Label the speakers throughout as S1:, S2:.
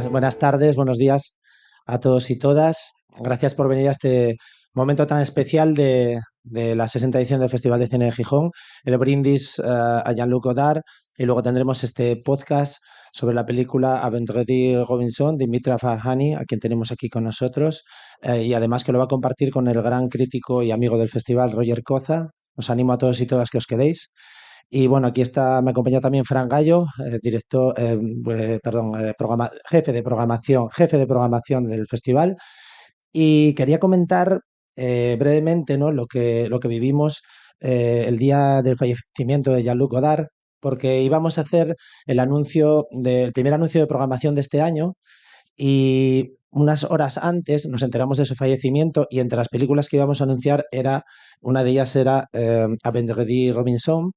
S1: Buenas tardes, buenos días a todos y todas. Gracias por venir a este momento tan especial de la 60ª edición del Festival de Cine de Gijón, el brindis a Jean-Luc Godard, y luego tendremos este podcast sobre la película A Vendredi Robinson de Mitra Farhani, a quien tenemos aquí con nosotros, y además que lo va a compartir con el gran crítico y amigo del festival, Roger Coza. Os animo a todos y todas que os quedéis. Y bueno, aquí está, me acompaña también Fran Gallo, director, perdón, jefe de programación del festival. Y quería comentar brevemente, ¿no? lo que vivimos el día del fallecimiento de Jean-Luc Godard, porque íbamos a hacer el primer anuncio de programación de este año y unas horas antes nos enteramos de su fallecimiento y entre las películas que íbamos a anunciar una de ellas era A Vendredi Robinson.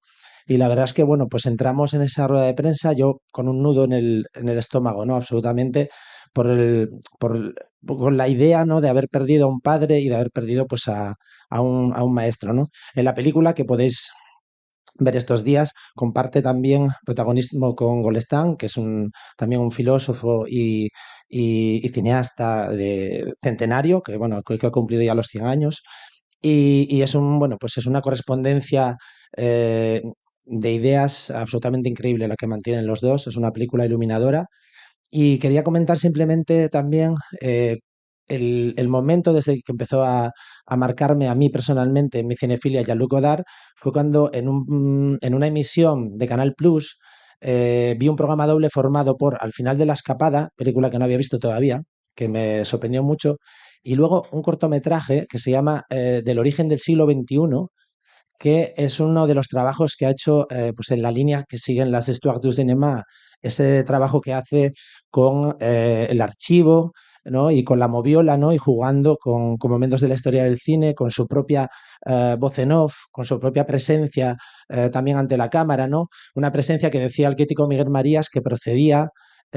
S1: Y la verdad es que, bueno, pues entramos en esa rueda de prensa, yo con un nudo en el estómago, ¿no? Absolutamente, por el, por, el- con la idea, ¿no? De haber perdido a un padre y de haber perdido, pues, a un maestro, ¿no? En la película que podéis ver estos días, comparte también protagonismo con Golestan, que es también un filósofo y cineasta de centenario, que, bueno, que ha cumplido ya los 100 años. Y bueno, pues es una correspondencia eh, de ideas absolutamente increíble la que mantienen los dos. Es una película iluminadora. Y quería comentar simplemente también el momento desde que empezó a marcarme a mí personalmente en mi cinefilia Jean-Luc Godard fue cuando en una emisión de Canal Plus vi un programa doble formado por Al final de la escapada, película que no había visto todavía, que me sorprendió mucho, y luego un cortometraje que se llama Del origen del siglo XXI, que es uno de los trabajos que ha hecho pues en la línea que siguen las Histoires du Cinéma, ese trabajo que hace con el archivo, ¿no? Y con la moviola, ¿no? Y jugando con momentos de la historia del cine, con su propia voz en off, con su propia presencia también ante la cámara, ¿no? Una presencia que decía el crítico Miguel Marías que procedía,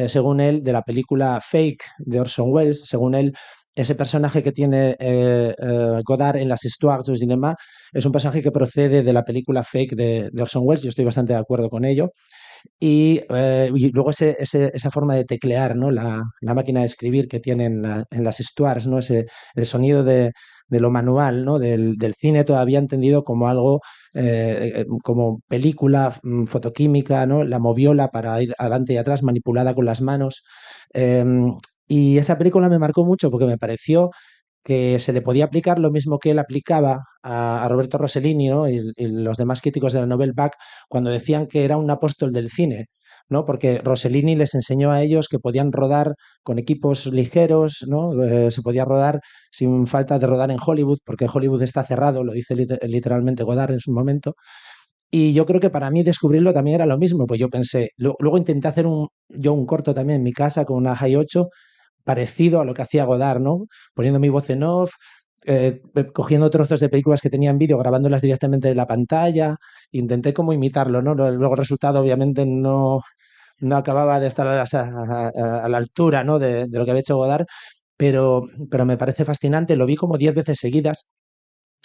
S1: según él, de la película Fake de Orson Welles. Según él, ese personaje que tiene Godard en las Histoires du Cinéma es un personaje que procede de la película Fake de Orson Welles. Yo estoy bastante de acuerdo con ello. Y luego esa forma de teclear, ¿no? La máquina de escribir que tienen en las histoires, ¿no? El sonido de lo manual, ¿no? Del cine todavía entendido como algo, como película fotoquímica, ¿no? La moviola para ir adelante y atrás, manipulada con las manos. Em, y esa película me marcó mucho porque me pareció que se le podía aplicar lo mismo que él aplicaba a Roberto Rossellini, ¿no? Y los demás críticos de la Nouvelle Vague cuando decían que era un apóstol del cine, ¿no? Porque Rossellini les enseñó a ellos que podían rodar con equipos ligeros, ¿no? Se podía rodar sin falta de rodar en Hollywood, porque Hollywood está cerrado, lo dice literalmente Godard en su momento. Y yo creo que para mí descubrirlo también era lo mismo, pues yo pensé, luego intenté hacer yo un corto también en mi casa con una High 8 parecido a lo que hacía Godard, ¿no? Poniendo mi voz en off, cogiendo trozos de películas que tenía en vídeo, grabándolas directamente de la pantalla, intenté como imitarlo, ¿no? Luego el resultado obviamente no acababa de estar a la altura, ¿no? de lo que había hecho Godard, pero me parece fascinante, lo vi como 10 veces seguidas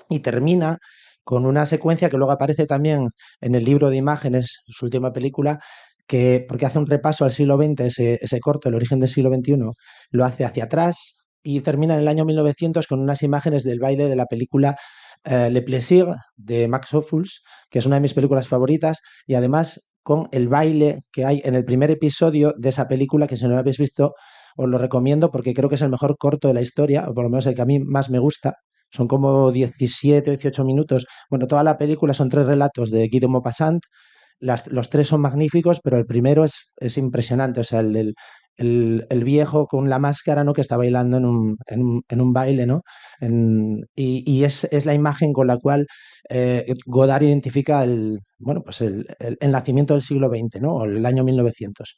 S1: y termina con una secuencia que luego aparece también en el libro de imágenes, su última película, porque hace un repaso al siglo XX, ese corto, El origen del siglo XXI, lo hace hacia atrás y termina en el año 1900 con unas imágenes del baile de la película Le Plaisir de Max Ophuls, que es una de mis películas favoritas, y además con el baile que hay en el primer episodio de esa película, que si no lo habéis visto, os lo recomiendo porque creo que es el mejor corto de la historia, o por lo menos el que a mí más me gusta. Son como 17 o 18 minutos. Bueno, toda la película son tres relatos de Guy de Maupassant. Los tres son magníficos, pero el primero es impresionante. O sea, el viejo con la máscara, ¿no? Que está bailando en un baile, ¿no? Y es la imagen con la cual Godard identifica bueno, pues el nacimiento del siglo XX, ¿no? O el año 1900.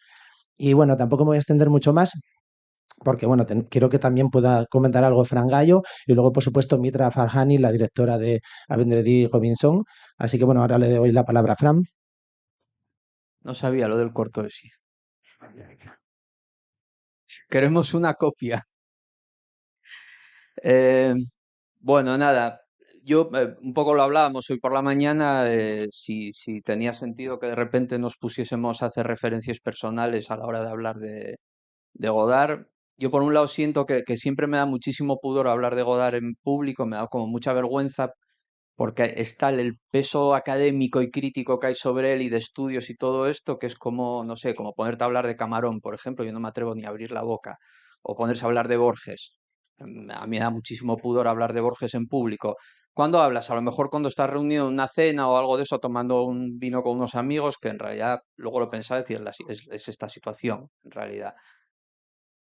S1: Y bueno, tampoco me voy a extender mucho más, porque bueno, quiero que también pueda comentar algo Fran Gallo y luego, por supuesto, Mitra Farhani, la directora de Avendredi Robinson. Así que bueno, ahora le doy la palabra a Fran.
S2: No sabía lo del corto de sí. Queremos una copia. Eh, bueno, nada, yo un poco lo hablábamos hoy por la mañana, si tenía sentido que de repente nos pusiésemos a hacer referencias personales a la hora de hablar de Godard. Yo por un lado siento que siempre me da muchísimo pudor hablar de Godard en público, me da como mucha vergüenza porque está el peso académico y crítico que hay sobre él y de estudios y todo esto, que es como, no sé, como ponerte a hablar de Camarón, por ejemplo, yo no me atrevo ni a abrir la boca, o ponerse a hablar de Borges. A mí me da muchísimo pudor hablar de Borges en público. ¿Cuándo hablas? A lo mejor cuando estás reunido en una cena o algo de eso, tomando un vino con unos amigos, que en realidad luego lo pensaba y decía, es esta situación, en realidad.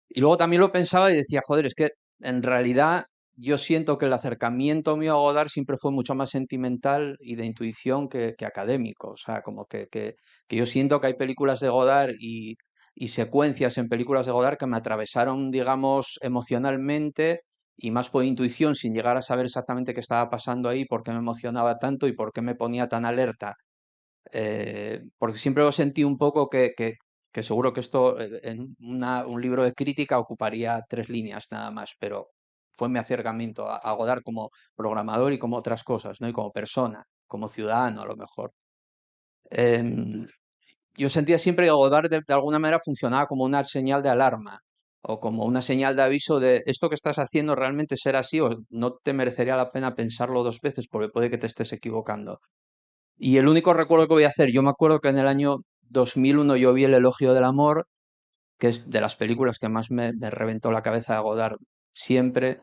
S2: Y luego también lo pensaba y decía, joder, es que en realidad yo siento que el acercamiento mío a Godard siempre fue mucho más sentimental y de intuición que académico. O sea, como que yo siento que hay películas de Godard y secuencias en películas de Godard que me atravesaron, digamos, emocionalmente y más por intuición, sin llegar a saber exactamente qué estaba pasando ahí, por qué me emocionaba tanto y por qué me ponía tan alerta. Porque siempre lo sentí un poco que seguro que esto en un libro de crítica ocuparía 3 líneas nada más, pero fue mi acercamiento a Godard como programador y como otras cosas, ¿no? Y como persona, como ciudadano a lo mejor. Em, yo sentía siempre que Godard de alguna manera funcionaba como una señal de alarma o como una señal de aviso de esto que estás haciendo realmente será así o no te merecería la pena pensarlo 2 veces porque puede que te estés equivocando. Y el único recuerdo que voy a hacer, yo me acuerdo que en el año 2001 yo vi El Elogio del Amor, que es de las películas que más me reventó la cabeza de Godard siempre,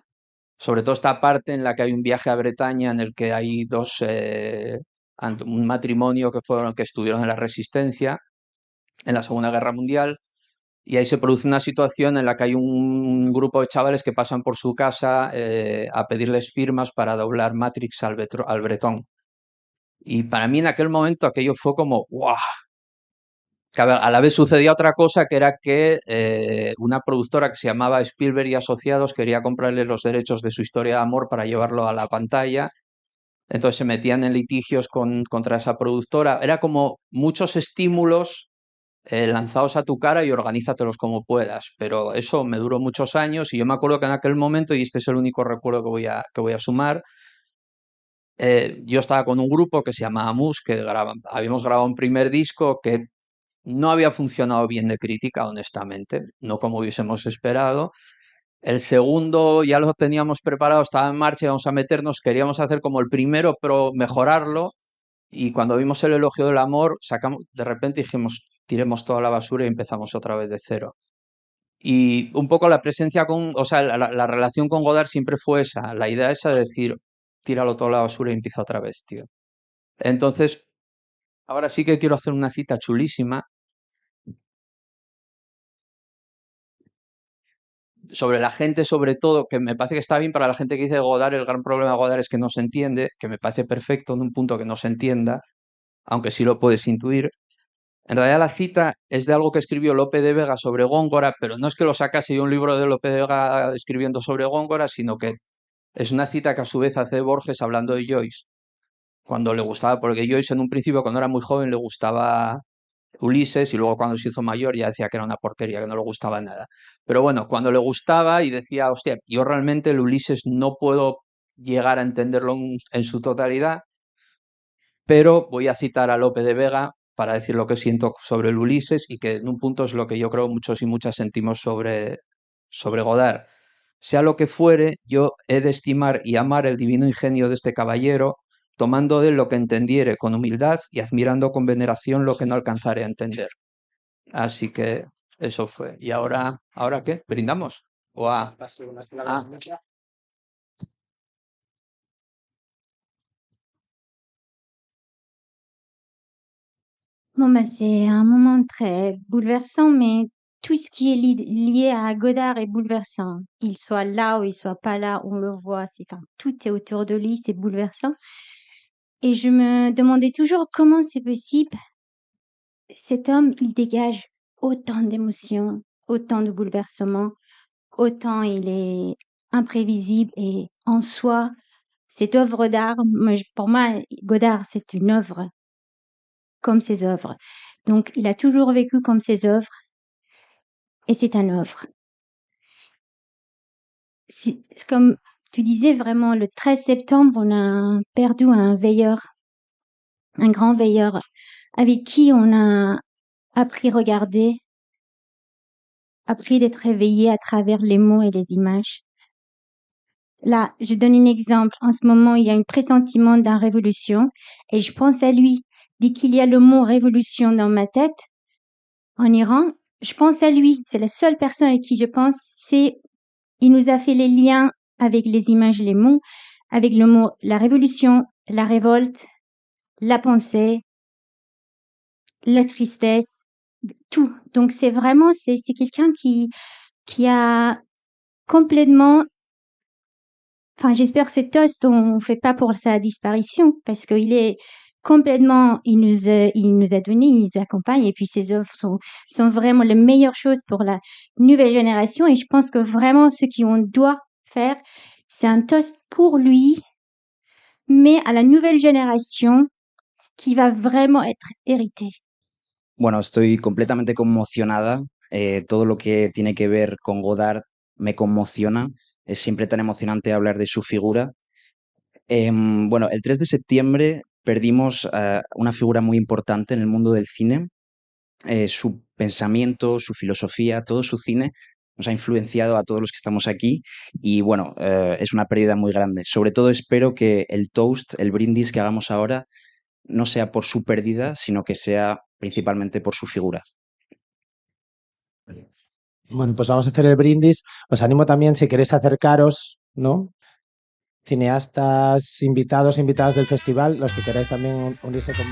S2: sobre todo esta parte en la que hay un viaje a Bretaña en el que hay un matrimonio que estuvieron en la Resistencia en la Segunda Guerra Mundial, y ahí se produce una situación en la que hay un grupo de chavales que pasan por su casa a pedirles firmas para doblar Matrix al bretón. Y para mí en aquel momento aquello fue como, ¡guau! Que a la vez sucedía otra cosa, que era que una productora que se llamaba Spielberg y Asociados quería comprarle los derechos de su historia de amor para llevarlo a la pantalla. Entonces se metían en litigios contra esa productora. Era como muchos estímulos lanzados a tu cara y organízatelos como puedas. Pero eso me duró muchos años y yo me acuerdo que en aquel momento, y este es el único recuerdo que voy a sumar, yo estaba con un grupo que se llamaba Mus, que habíamos grabado un primer disco que no había funcionado bien de crítica, honestamente, no como hubiésemos esperado. El segundo ya lo teníamos preparado, estaba en marcha, íbamos a meternos, queríamos hacer como el primero, pero mejorarlo. Y cuando vimos El Elogio del Amor, de repente dijimos, tiremos toda la basura y empezamos otra vez de cero. Y un poco la presencia o sea, la relación con Godard siempre fue esa, la idea esa de decir, tíralo toda la basura y empieza otra vez, tío. Entonces, ahora sí que quiero hacer una cita chulísima sobre la gente, sobre todo, que me parece que está bien para la gente que dice Godard, el gran problema de Godard es que no se entiende, que me parece perfecto en un punto que no se entienda, aunque sí lo puedes intuir. En realidad la cita es de algo que escribió Lope de Vega sobre Góngora, pero no es que lo sacase yo un libro de Lope de Vega escribiendo sobre Góngora, sino que es una cita que a su vez hace Borges hablando de Joyce, cuando le gustaba, porque Joyce en un principio cuando era muy joven le gustaba Ulises y luego cuando se hizo mayor ya decía que era una porquería, que no le gustaba nada. Pero bueno, cuando le gustaba y decía, hostia, yo realmente el Ulises no puedo llegar a entenderlo en su totalidad, pero voy a citar a Lope de Vega para decir lo que siento sobre el Ulises y que en un punto es lo que yo creo muchos y muchas sentimos sobre Godard. Sea lo que fuere, yo he de estimar y amar el divino ingenio de este caballero, tomando de él lo que entendiere con humildad y admirando con veneración lo que no alcanzaré a entender. Así que eso fue. ¿Y ahora qué? ¿Brindamos? ¿O a... Ah,
S3: Bon, bah, c'est un moment très bouleversant, mais tout ce qui est lié à Godard est bouleversant. Il soit là ou il soit pas là, on le voit, enfin, tout est autour de lui, c'est bouleversant. Et je me demandais toujours comment c'est possible. Cet homme, il dégage autant d'émotions, autant de bouleversements, autant il est imprévisible et en soi, cette œuvre d'art, pour moi, Godard, c'est une œuvre comme ses œuvres. Donc, il a toujours vécu comme ses œuvres et c'est un œuvre. C'est comme tu disais vraiment, le 13 septembre, on a perdu un veilleur, un grand veilleur avec qui on a appris à regarder appris d'être éveillé à travers les mots et les images. Là, je donne un exemple. En ce moment, il y a un pressentiment d'une révolution et je pense à lui. Dès qu'il y a le mot révolution dans ma tête, en Iran, je pense à lui. C'est la seule personne à qui je pense. Il nous a fait les liens avec les images, les mots, avec le mot la révolution, la révolte, la pensée, la tristesse, tout. Donc c'est vraiment, c'est quelqu'un qui a complètement, enfin j'espère que ce toast on fait pas pour sa disparition parce qu'il est complètement, il nous a donné, il nous accompagne et puis ses œuvres sont vraiment les meilleures choses pour la nouvelle génération et je pense que vraiment ce qu'on doit faire, c'est un toast pour lui, mais à la nouvelle génération qui va vraiment être héritée.
S4: Bueno, estoy completamente conmocionada. Todo lo que tiene que ver con Godard me conmociona. Es siempre tan emocionante hablar de su figura. Bueno, el 3 de septiembre perdimos una figura muy importante en el mundo del cine. Su pensamiento, su filosofía, todo su cine nos ha influenciado a todos los que estamos aquí y bueno, es una pérdida muy grande. Sobre todo espero que el toast, el brindis que hagamos ahora, no sea por su pérdida, sino que sea principalmente por su figura.
S1: Bueno, pues vamos a hacer el brindis. Os animo también, si queréis acercaros, ¿no? Cineastas, invitados, invitadas del festival, los que queráis también unirse aquí.